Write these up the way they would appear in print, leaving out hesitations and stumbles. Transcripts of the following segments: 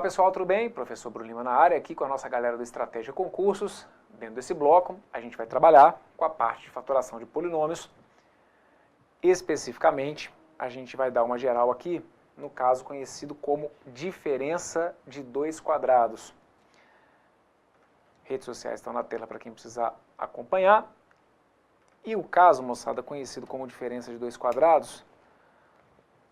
pessoal, tudo bem? Professor Bruno Lima na área, aqui com a nossa galera do Estratégia Concursos. Dentro desse bloco, a gente vai trabalhar com a parte de fatoração de polinômios. Especificamente, a gente vai dar uma geral aqui, no caso conhecido como diferença de dois quadrados. Redes sociais estão na tela para quem precisar acompanhar. E o caso, moçada, conhecido como diferença de dois quadrados,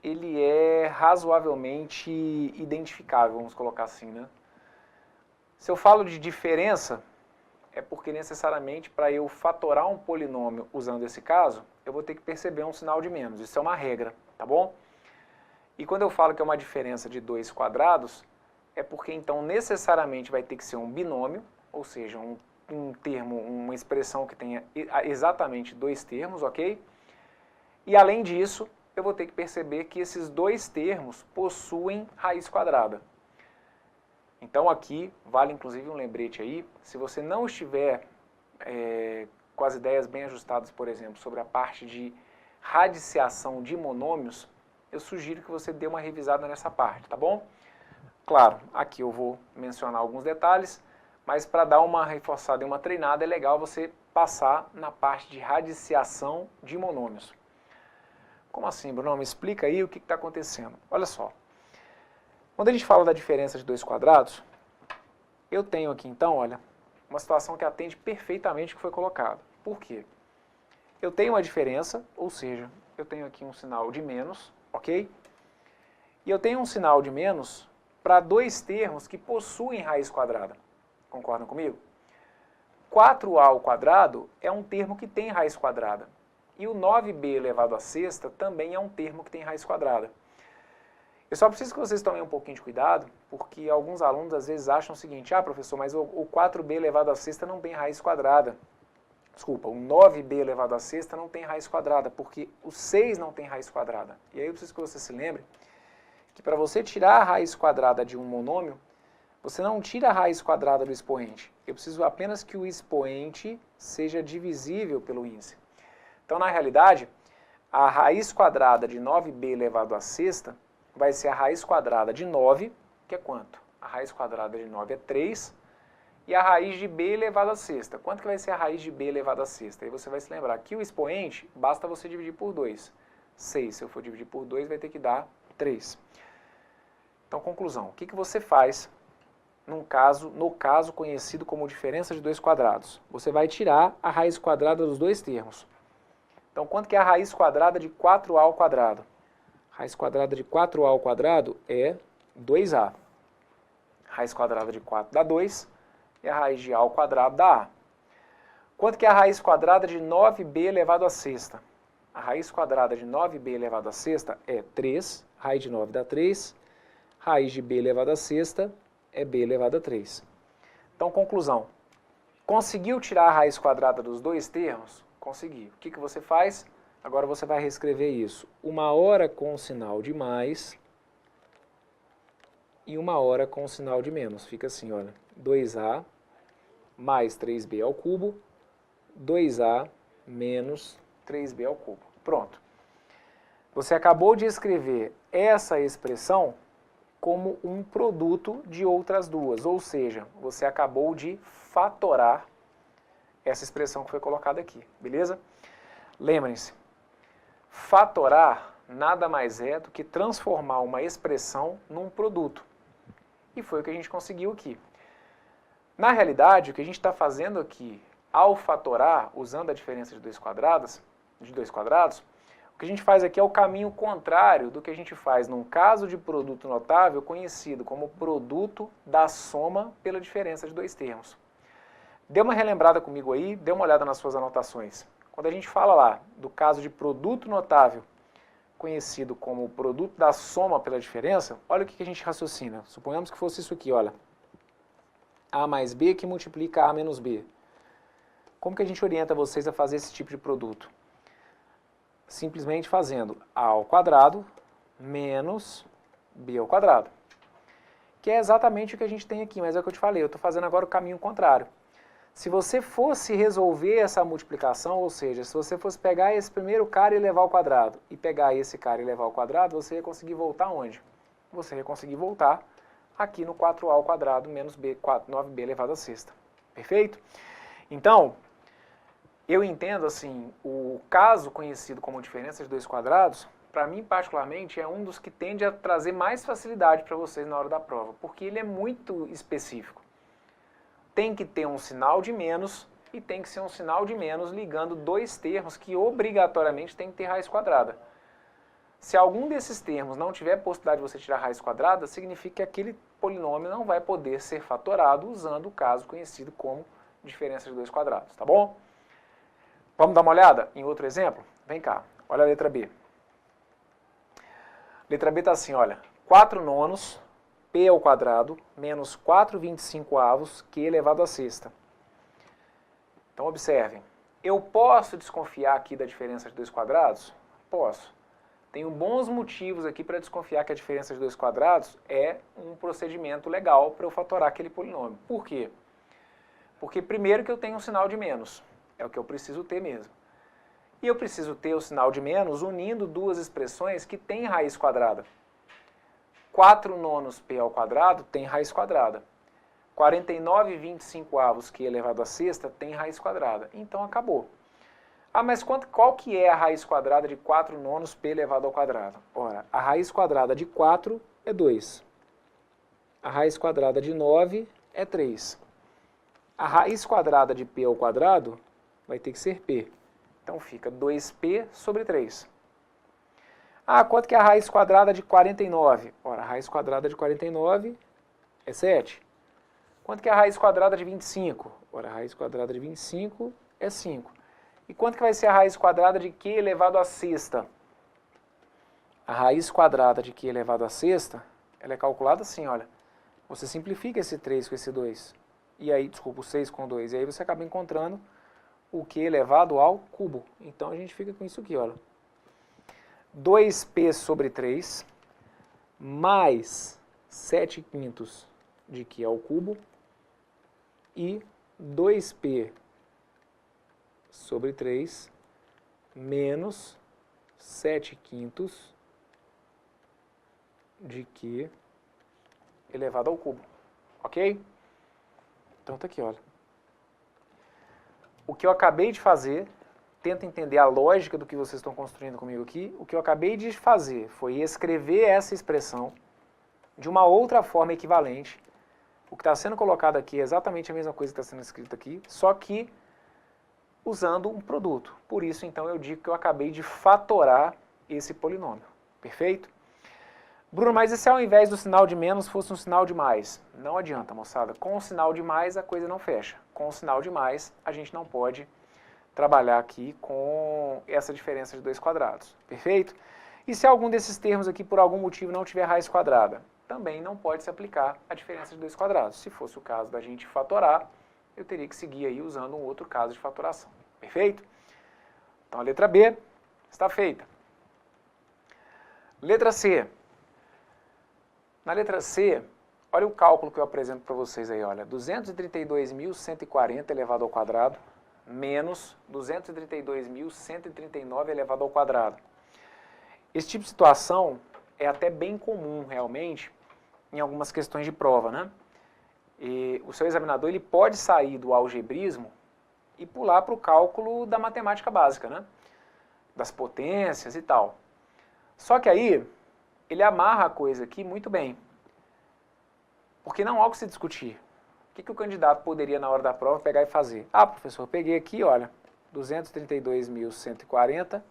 ele é razoavelmente identificável, vamos colocar assim, né? Se eu falo de diferença, é porque necessariamente para eu fatorar um polinômio usando esse caso, eu vou ter que perceber um sinal de menos. Isso é uma regra, tá bom? E quando eu falo que é uma diferença de dois quadrados, é porque então necessariamente vai ter que ser um binômio, ou seja, um termo, uma expressão que tenha exatamente dois termos, ok? E além disso, eu vou ter que perceber que esses dois termos possuem raiz quadrada. Então aqui, vale inclusive um lembrete aí, se você não estiver com as ideias bem ajustadas, por exemplo, sobre a parte de radiciação de monômios, eu sugiro que você dê uma revisada nessa parte, tá bom? Claro, aqui eu vou mencionar alguns detalhes, mas para dar uma reforçada e uma treinada é legal você passar na parte de radiciação de monômios. Como assim, Bruno? Me explica aí o que está acontecendo. Olha só. Quando a gente fala da diferença de dois quadrados, eu tenho aqui então, olha, uma situação que atende perfeitamente o que foi colocado. Por quê? Eu tenho uma diferença, ou seja, eu tenho aqui um sinal de menos, ok? E eu tenho um sinal de menos para dois termos que possuem raiz quadrada. Concordam comigo? 4a ao quadrado é um termo que tem raiz quadrada. E o 9b elevado à sexta também é um termo que tem raiz quadrada. Eu só preciso que vocês tomem um pouquinho de cuidado, porque alguns alunos às vezes acham o seguinte: ah, professor, mas o 4b elevado à sexta não tem raiz quadrada. Desculpa, o 9b elevado à sexta não tem raiz quadrada, porque o 6 não tem raiz quadrada. E aí eu preciso que você se lembre que para você tirar a raiz quadrada de um monômio, você não tira a raiz quadrada do expoente. Eu preciso apenas que o expoente seja divisível pelo índice. Então, na realidade, a raiz quadrada de 9b elevado à sexta vai ser a raiz quadrada de 9, que é quanto? A raiz quadrada de 9 é 3, e a raiz de b elevado à sexta. Quanto que vai ser a raiz de b elevado à sexta? Aí você vai se lembrar que o expoente, basta você dividir por 2. 6, se eu for dividir por 2, vai ter que dar 3. Então, conclusão. O que você faz no caso conhecido como diferença de dois quadrados? Você vai tirar a raiz quadrada dos dois termos. Então, quanto que é a raiz quadrada de 4a ao quadrado? Raiz quadrada de 4a ao quadrado é 2a. Raiz quadrada de 4 dá 2, e a raiz de a ao quadrado dá a. Quanto que é a raiz quadrada de 9b elevado à sexta? A raiz quadrada de 9b elevado à sexta é 3, raiz de 9 dá 3, raiz de b elevado à sexta é b elevado a 3. Então, conclusão. Conseguiu tirar a raiz quadrada dos dois termos? Conseguiu. O que você faz? Agora você vai reescrever isso. Uma hora com o sinal de mais e uma hora com o sinal de menos. Fica assim, olha. 2a mais 3b ao cubo, 2a menos 3b ao cubo. Pronto. Você acabou de escrever essa expressão como um produto de outras duas. Ou seja, você acabou de fatorar essa expressão que foi colocada aqui, beleza? Lembrem-se, fatorar nada mais é do que transformar uma expressão num produto. E foi o que a gente conseguiu aqui. Na realidade, o que a gente está fazendo aqui, ao fatorar, usando a diferença de dois quadrados, o que a gente faz aqui é o caminho contrário do que a gente faz num caso de produto notável conhecido como produto da soma pela diferença de dois termos. Dê uma relembrada comigo aí, dê uma olhada nas suas anotações. Quando a gente fala lá do caso de produto notável, conhecido como produto da soma pela diferença, olha o que a gente raciocina. Suponhamos que fosse isso aqui, olha. A mais B que multiplica A menos B. Como que a gente orienta vocês a fazer esse tipo de produto? Simplesmente fazendo A ao quadrado menos B ao quadrado. Que é exatamente o que a gente tem aqui, mas é o que eu te falei, eu estou fazendo agora o caminho contrário. Se você fosse resolver essa multiplicação, ou seja, se você fosse pegar esse primeiro cara e levar ao quadrado, e pegar esse cara e levar ao quadrado, você ia conseguir voltar onde? Você ia conseguir voltar aqui no 4a ao quadrado menos 9b elevado à sexta. Perfeito? Então, eu entendo assim, o caso conhecido como diferença de dois quadrados, para mim particularmente, é um dos que tende a trazer mais facilidade para vocês na hora da prova, porque ele é muito específico. Tem que ter um sinal de menos e tem que ser um sinal de menos ligando dois termos que obrigatoriamente tem que ter raiz quadrada. Se algum desses termos não tiver possibilidade de você tirar raiz quadrada, significa que aquele polinômio não vai poder ser fatorado usando o caso conhecido como diferença de dois quadrados, tá bom? Vamos dar uma olhada em outro exemplo? Vem cá, olha a letra B. Letra B está assim, olha, 4 nonos, p ao quadrado, menos 4/25, q elevado à sexta. Então, observem, eu posso desconfiar aqui da diferença de dois quadrados? Posso. Tenho bons motivos aqui para desconfiar que a diferença de dois quadrados é um procedimento legal para eu fatorar aquele polinômio. Por quê? Porque primeiro que eu tenho um sinal de menos, é o que eu preciso ter mesmo. E eu preciso ter o sinal de menos unindo duas expressões que têm raiz quadrada. 4 nonos p ao quadrado tem raiz quadrada. 49/25 q elevado à sexta tem raiz quadrada. Então acabou. Ah, mas qual que é a raiz quadrada de 4 nonos p elevado ao quadrado? Ora, a raiz quadrada de 4 é 2. A raiz quadrada de 9 é 3. A raiz quadrada de p ao quadrado vai ter que ser p. Então fica 2p sobre 3. Ah, quanto que é a raiz quadrada de 49? Ora, a raiz quadrada de 49 é 7. Quanto que é a raiz quadrada de 25? Ora, a raiz quadrada de 25 é 5. E quanto que vai ser a raiz quadrada de q elevado à sexta? A raiz quadrada de q elevado à sexta, ela é calculada assim, olha. Você simplifica esse 3 com esse 2. E aí, desculpa, o 6 com 2. E aí você acaba encontrando o q elevado ao cubo. Então a gente fica com isso aqui, olha. 2p sobre 3 mais 7/5 de q ao cubo e 2p sobre 3 menos 7/5 de q elevado ao cubo. Ok? Então tá aqui, olha. O que eu acabei de fazer, tenta entender a lógica do que vocês estão construindo comigo aqui. O que eu acabei de fazer foi escrever essa expressão de uma outra forma equivalente. O que está sendo colocado aqui é exatamente a mesma coisa que está sendo escrito aqui, só que usando um produto. Por isso, então, eu digo que eu acabei de fatorar esse polinômio. Perfeito? Bruno, mas e se ao invés do sinal de menos fosse um sinal de mais? Não adianta, moçada. Com o sinal de mais, a coisa não fecha. Com o sinal de mais, a gente não pode trabalhar aqui com essa diferença de dois quadrados. Perfeito? E se algum desses termos aqui, por algum motivo, não tiver raiz quadrada? Também não pode se aplicar a diferença de dois quadrados. Se fosse o caso da gente fatorar, eu teria que seguir aí usando um outro caso de fatoração. Perfeito? Então a letra B está feita. Letra C. Na letra C, olha o cálculo que eu apresento para vocês aí, olha. 232.140 elevado ao quadrado menos 232.139 elevado ao quadrado. Esse tipo de situação é até bem comum, realmente, em algumas questões de prova, né? E o seu examinador ele pode sair do algebrismo e pular para o cálculo da matemática básica, né? Das potências e tal. Só que aí, ele amarra a coisa aqui muito bem. Porque não há o que se discutir. O que o candidato poderia, na hora da prova, pegar e fazer? Ah, professor, eu peguei aqui, olha, 232.140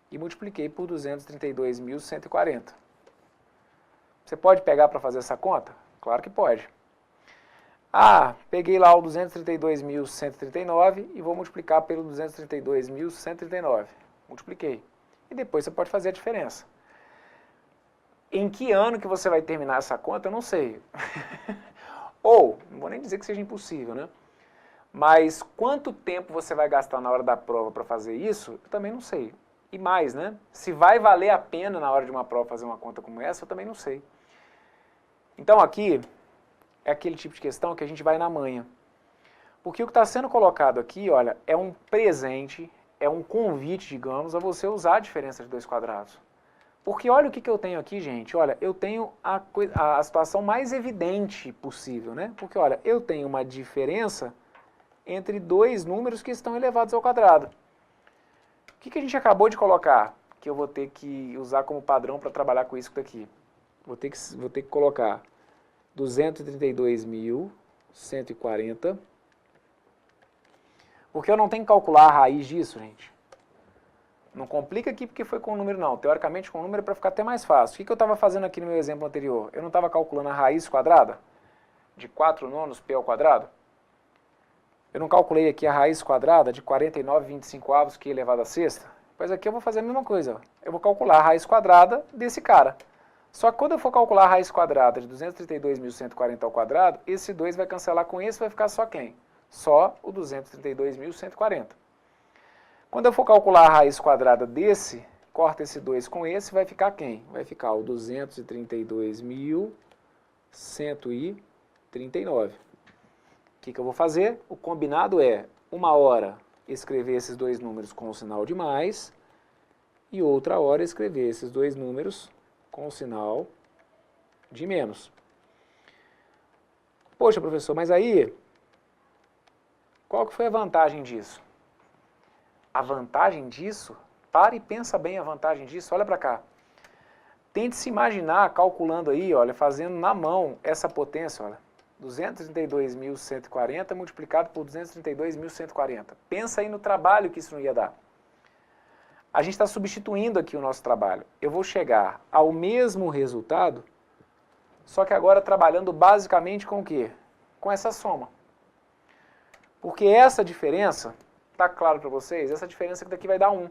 e multipliquei por 232.140. Você pode pegar para fazer essa conta? Claro que pode. Ah, peguei lá o 232.139 e vou multiplicar pelo 232.139. Multipliquei. E depois você pode fazer a diferença. Em que ano que você vai terminar essa conta, eu não sei. Ou, não vou nem dizer que seja impossível, né? Mas quanto tempo você vai gastar na hora da prova para fazer isso, eu também não sei. E mais, né? Se vai valer a pena na hora de uma prova fazer uma conta como essa, eu também não sei. Então aqui é aquele tipo de questão que a gente vai na manha. Porque o que está sendo colocado aqui, olha, é um presente, é um convite, digamos, a você usar a diferença de dois quadrados. Porque olha o que eu tenho aqui, gente. Olha, eu tenho a situação mais evidente possível, né? Porque, olha, eu tenho uma diferença entre dois números que estão elevados ao quadrado. O que a gente acabou de colocar? Que eu vou ter que usar como padrão para trabalhar com isso daqui. Vou ter que colocar 232.140. Porque eu não tenho que calcular a raiz disso, gente. Não complica aqui porque foi com o número, não. Teoricamente, com o número é para ficar até mais fácil. O que eu estava fazendo aqui no meu exemplo anterior? Eu não estava calculando a raiz quadrada de 4/9 ao quadrado? Eu não calculei aqui a raiz quadrada de 49/25 que elevado à sexta? Pois aqui eu vou fazer a mesma coisa. Eu vou calcular a raiz quadrada desse cara. Só que quando eu for calcular a raiz quadrada de 232.140 ao quadrado, esse 2 vai cancelar com esse, vai ficar só quem? Só o 232.140. Quando eu for calcular a raiz quadrada desse, corta esse 2 com esse, vai ficar quem? Vai ficar o 232.139. O que eu vou fazer? O combinado é, uma hora, escrever esses dois números com o sinal de mais, e outra hora escrever esses dois números com o sinal de menos. Poxa, professor, mas aí, qual que foi a vantagem disso? A vantagem disso, para e pensa bem a vantagem disso, olha para cá. Tente se imaginar calculando aí, olha, fazendo na mão essa potência, olha. 232.140 multiplicado por 232.140. Pensa aí no trabalho que isso não ia dar. A gente está substituindo aqui o nosso trabalho. Eu vou chegar ao mesmo resultado, só que agora trabalhando basicamente com o quê? Com essa soma. Porque essa diferença, tá claro para vocês? Essa diferença aqui daqui vai dar 1.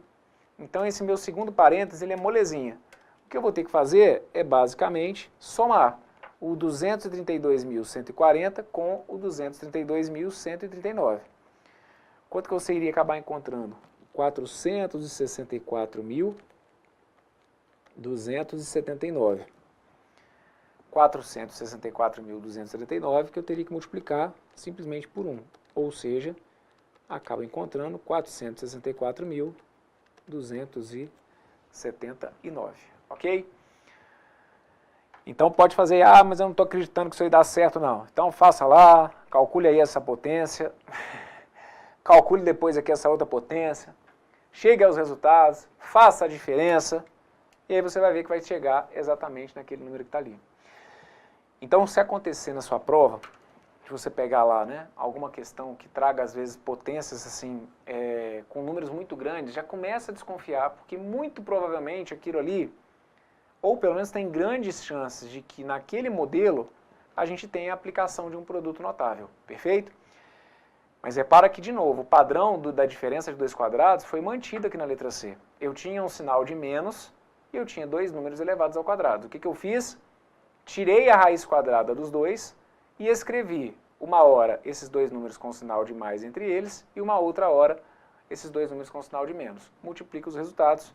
Então esse meu segundo parênteses, ele é molezinha. O que eu vou ter que fazer é basicamente somar o 232.140 com o 232.139. Quanto que você iria acabar encontrando? 464.279. 464.279 que eu teria que multiplicar simplesmente por 1. Ou seja, acaba encontrando 464.279. Ok? Então pode fazer, mas eu não estou acreditando que isso aí dá certo, não. Então faça lá, calcule aí essa potência, calcule depois aqui essa outra potência, chegue aos resultados, faça a diferença, e aí você vai ver que vai chegar exatamente naquele número que está ali. Então, se acontecer na sua prova, de você pegar lá, né, alguma questão que traga, às vezes, potências assim, com números muito grandes, já começa a desconfiar, porque muito provavelmente aquilo ali, ou pelo menos tem grandes chances de que naquele modelo a gente tenha a aplicação de um produto notável, perfeito? Mas repara que, de novo, o padrão da diferença de dois quadrados foi mantido aqui na letra C. Eu tinha um sinal de menos e eu tinha dois números elevados ao quadrado. O que eu fiz? Tirei a raiz quadrada dos dois e escrevi uma hora esses dois números com sinal de mais entre eles e uma outra hora esses dois números com sinal de menos. Multiplica os resultados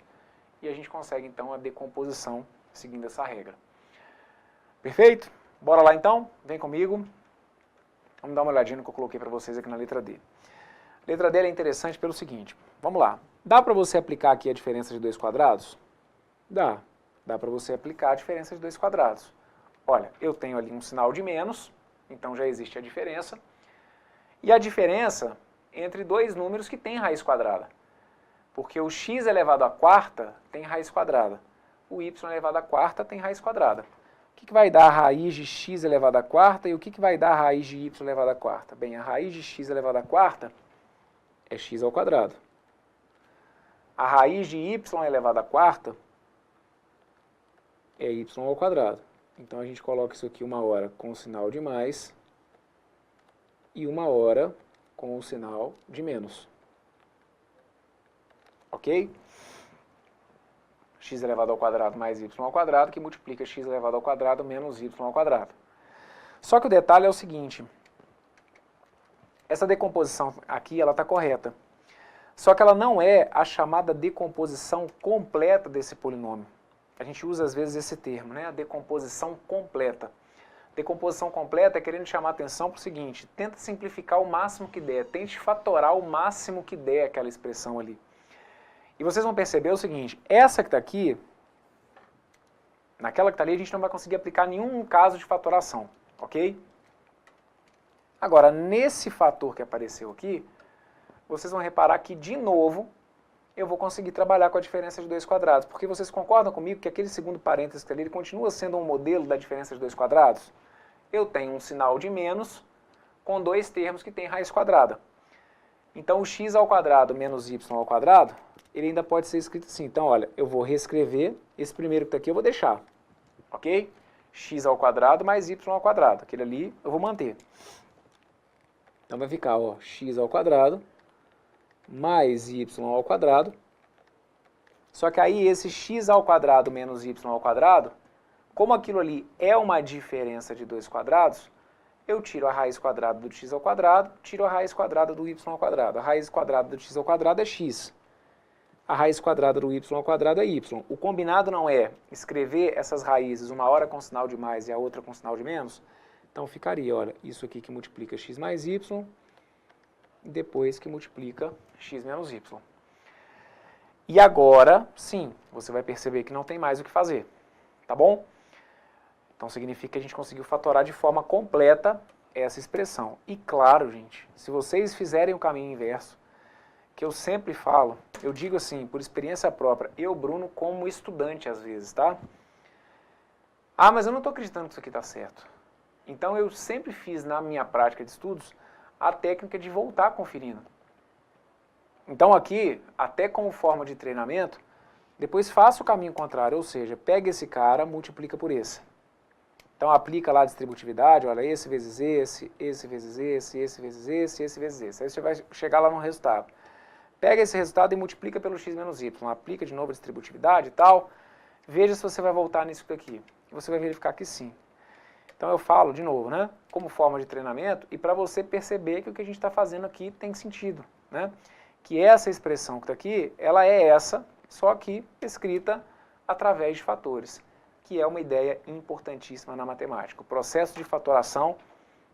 e a gente consegue então a decomposição seguindo essa regra. Perfeito? Bora lá então? Vem comigo. Vamos dar uma olhadinha no que eu coloquei para vocês aqui na letra D. A letra D é interessante pelo seguinte, vamos lá. Dá para você aplicar aqui a diferença de dois quadrados? Dá. Dá para você aplicar a diferença de dois quadrados. Olha, eu tenho ali um sinal de menos, então já existe a diferença. E a diferença entre dois números que têm raiz quadrada. Porque o x elevado à quarta tem raiz quadrada. O y elevado à quarta tem raiz quadrada. O que vai dar a raiz de x elevado à quarta e o que vai dar a raiz de y elevado à quarta? Bem, a raiz de x elevado à quarta é x ao quadrado. A raiz de y elevado à quarta é y ao quadrado. Então a gente coloca isso aqui uma hora com o sinal de mais e uma hora com o sinal de menos. Ok? X elevado ao quadrado mais y ao quadrado, que multiplica x elevado ao quadrado menos y ao quadrado. Só que o detalhe é o seguinte, essa decomposição aqui ela está correta, só que ela não é a chamada decomposição completa desse polinômio. A gente usa às vezes esse termo, né? A decomposição completa. Decomposição completa é querendo chamar a atenção para o seguinte, tenta simplificar o máximo que der, tente fatorar o máximo que der aquela expressão ali. E vocês vão perceber o seguinte, essa que está aqui, Naquela que está ali a gente não vai conseguir aplicar nenhum caso de fatoração, ok? Agora, nesse fator que apareceu aqui, vocês vão reparar que, de novo, eu vou conseguir trabalhar com a diferença de 2 quadrados, porque vocês concordam comigo que aquele segundo parênteses que está ali, ele continua sendo um modelo da diferença de 2 quadrados? Eu tenho um sinal de menos com dois termos que têm raiz quadrada. Então, o x ao quadrado menos y ao quadrado, ele ainda pode ser escrito assim. Então, olha, eu vou reescrever, esse primeiro que está aqui eu vou deixar, ok? X ao quadrado mais y ao quadrado, aquele ali eu vou manter. Então, vai ficar, ó, x ao quadrado mais y ao quadrado. Só que aí esse x ao quadrado menos y ao quadrado, como aquilo ali é uma diferença de 2 quadrados, eu tiro a raiz quadrada do x ao quadrado, tiro a raiz quadrada do y ao quadrado. A raiz quadrada do x ao quadrado é x. A raiz quadrada do y ao quadrado é y. O combinado não é escrever essas raízes, uma hora com sinal de mais e a outra com sinal de menos? Então ficaria, olha, isso aqui que multiplica x mais y, e depois que multiplica x menos y. E agora, sim, você vai perceber que não tem mais o que fazer, tá bom? Então significa que a gente conseguiu fatorar de forma completa essa expressão. E claro, gente, se vocês fizerem o caminho inverso, que eu sempre falo, eu digo assim, por experiência própria, eu, Bruno, como estudante às vezes, tá? Ah, mas eu não estou acreditando que isso aqui está certo. Então eu sempre fiz na minha prática de estudos a técnica de voltar conferindo. Então aqui, até como forma de treinamento, depois faça o caminho contrário, ou seja, pega esse cara, multiplica por esse. Então aplica lá a distributividade, olha, esse vezes esse vezes esse vezes esse vezes esse. Aí você vai chegar lá no resultado. Pega esse resultado e multiplica pelo x menos y. Aplica de novo a distributividade e tal. Veja se você vai voltar nisso daqui. E você vai verificar que sim. Então eu falo de novo, né? Como forma de treinamento e para você perceber que o que a gente está fazendo aqui tem sentido, né? Que essa expressão que está aqui, ela é essa, só que escrita através de fatores, que é uma ideia importantíssima na matemática. O processo de fatoração,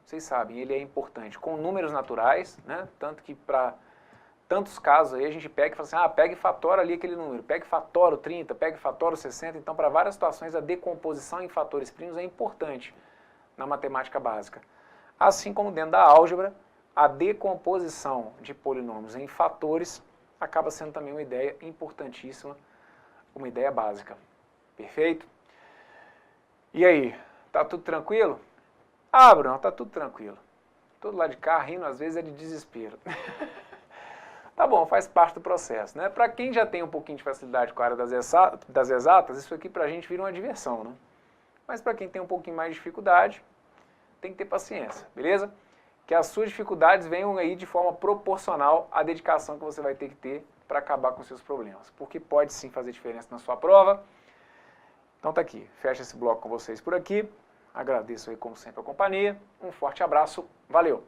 vocês sabem, ele é importante com números naturais, né? Tanto que para tantos casos aí a gente pega e fala assim, ah, pega e fatora ali aquele número, pega e fatora o 30, pega e fatora o 60, então para várias situações a decomposição em fatores primos é importante na matemática básica. Assim como dentro da álgebra, a decomposição de polinômios em fatores acaba sendo também uma ideia importantíssima, uma ideia básica. Perfeito? E aí, tá tudo tranquilo? Ah, Bruno, tá tudo tranquilo. Todo lado de cá rindo às vezes é de desespero. Tá bom, faz parte do processo, né? Para quem já tem um pouquinho de facilidade com a área das exatas, isso aqui pra gente vira uma diversão, né? Mas para quem tem um pouquinho mais de dificuldade, tem que ter paciência, beleza? Que as suas dificuldades venham aí de forma proporcional à dedicação que você vai ter que ter para acabar com seus problemas. Porque pode sim fazer diferença na sua prova. Então tá aqui, fecha esse bloco com vocês por aqui. Agradeço aí como sempre a companhia. Um forte abraço, valeu!